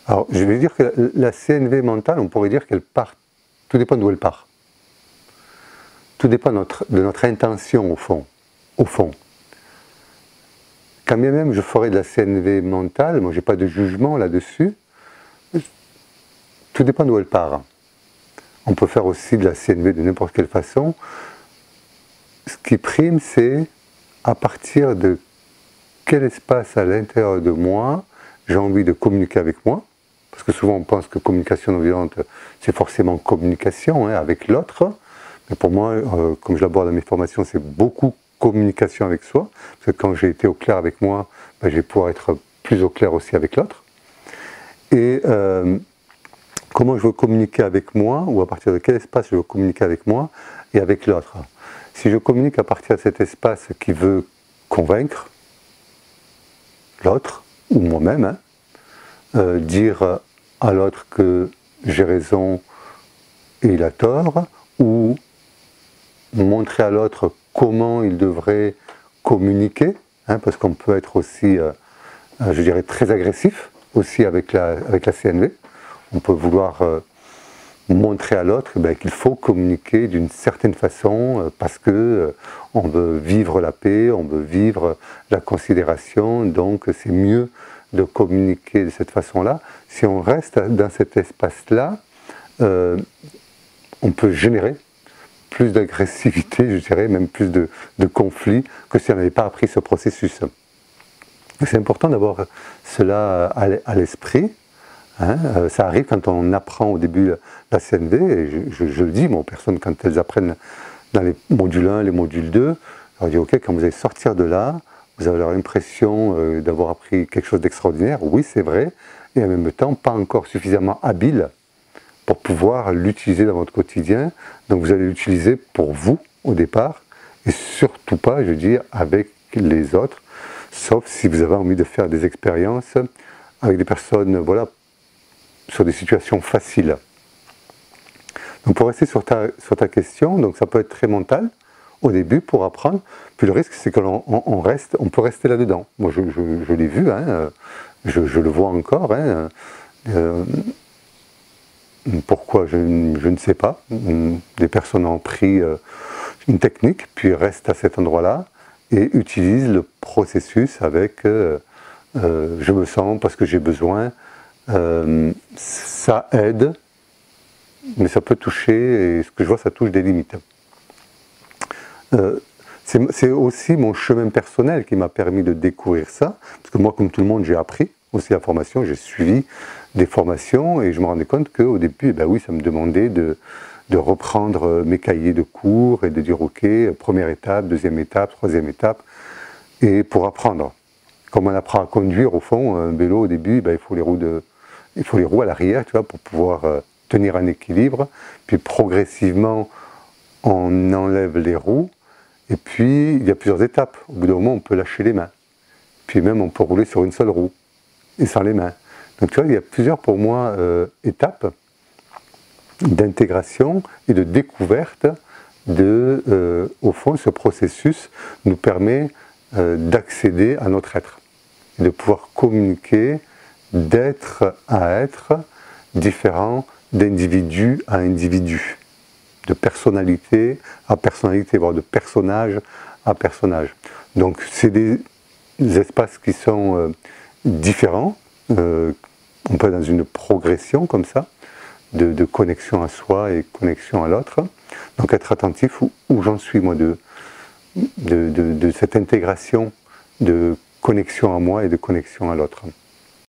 Alors, je vais dire que la CNV mentale, on pourrait dire qu'elle part, tout dépend d'où elle part. Tout dépend de notre intention, au fond. Au fond. Quand bien même je ferais de la CNV mentale, moi, je n'ai pas de jugement là-dessus. Tout dépend d'où elle part. On peut faire aussi de la CNV de n'importe quelle façon. Ce qui prime, c'est à partir de quel espace à l'intérieur de moi j'ai envie de communiquer avec moi. Parce que souvent on pense que communication non violente, c'est forcément communication avec l'autre. Mais pour moi, comme je l'aborde dans mes formations, c'est beaucoup communication avec soi. Parce que quand j'ai été au clair avec moi, ben, je vais pouvoir être plus au clair aussi avec l'autre. Et comment je veux communiquer avec moi, ou à partir de quel espace je veux communiquer avec moi et avec l'autre. Si je communique à partir de cet espace qui veut convaincre l'autre, ou moi-même, dire à l'autre que j'ai raison et il a tort, ou montrer à l'autre comment il devrait communiquer, parce qu'on peut être aussi, je dirais, très agressif aussi avec la CNV. On peut vouloir montrer à l'autre qu'il faut communiquer d'une certaine façon parce que on veut vivre la paix, on veut vivre la considération, donc c'est mieux de communiquer de cette façon-là. Si on reste dans cet espace-là, on peut générer plus d'agressivité, je dirais, même plus de conflits que si on n'avait pas appris ce processus. C'est important d'avoir cela à l'esprit. Ça arrive quand on apprend au début la CNV, et je le dis moi aux personnes quand elles apprennent dans les modules 1, les modules 2, je leur dis ok, quand vous allez sortir de là, vous avez l'impression d'avoir appris quelque chose d'extraordinaire, oui c'est vrai, et en même temps pas encore suffisamment habile pour pouvoir l'utiliser dans votre quotidien, donc vous allez l'utiliser pour vous au départ, et surtout pas, je veux dire, avec les autres, sauf si vous avez envie de faire des expériences avec des personnes, voilà, sur des situations faciles. Donc pour rester sur ta question, donc ça peut être très mental au début pour apprendre, puis le risque c'est qu'on peut rester là-dedans. Moi je l'ai vu, je le vois encore. Pourquoi je ne sais pas. Des personnes ont pris une technique, puis restent à cet endroit-là et utilisent le processus avec je me sens parce que j'ai besoin. Ça aide, mais ça peut toucher, et ce que je vois, ça touche des limites. C'est aussi mon chemin personnel qui m'a permis de découvrir ça, parce que moi, comme tout le monde, j'ai appris aussi la formation, j'ai suivi des formations, et je me rendais compte qu'au début, ben oui, ça me demandait de reprendre mes cahiers de cours, et de dire, ok, première étape, deuxième étape, troisième étape, et pour apprendre. Comme on apprend à conduire, au fond, un vélo, au début, ben, il faut les roues à l'arrière, tu vois, pour pouvoir tenir un équilibre. Puis progressivement, on enlève les roues. Et puis, il y a plusieurs étapes. Au bout d'un moment, on peut lâcher les mains. Puis même, on peut rouler sur une seule roue et sans les mains. Donc, tu vois, il y a plusieurs, pour moi, étapes d'intégration et de découverte au fond, ce processus nous permet d'accéder à notre être. Et de pouvoir communiquer d'être à être, différent d'individu à individu, de personnalité à personnalité, voire de personnage à personnage. Donc c'est des espaces qui sont différents, on peut être dans une progression comme ça, de connexion à soi et connexion à l'autre. Donc être attentif où j'en suis moi de cette intégration de connexion à moi et de connexion à l'autre.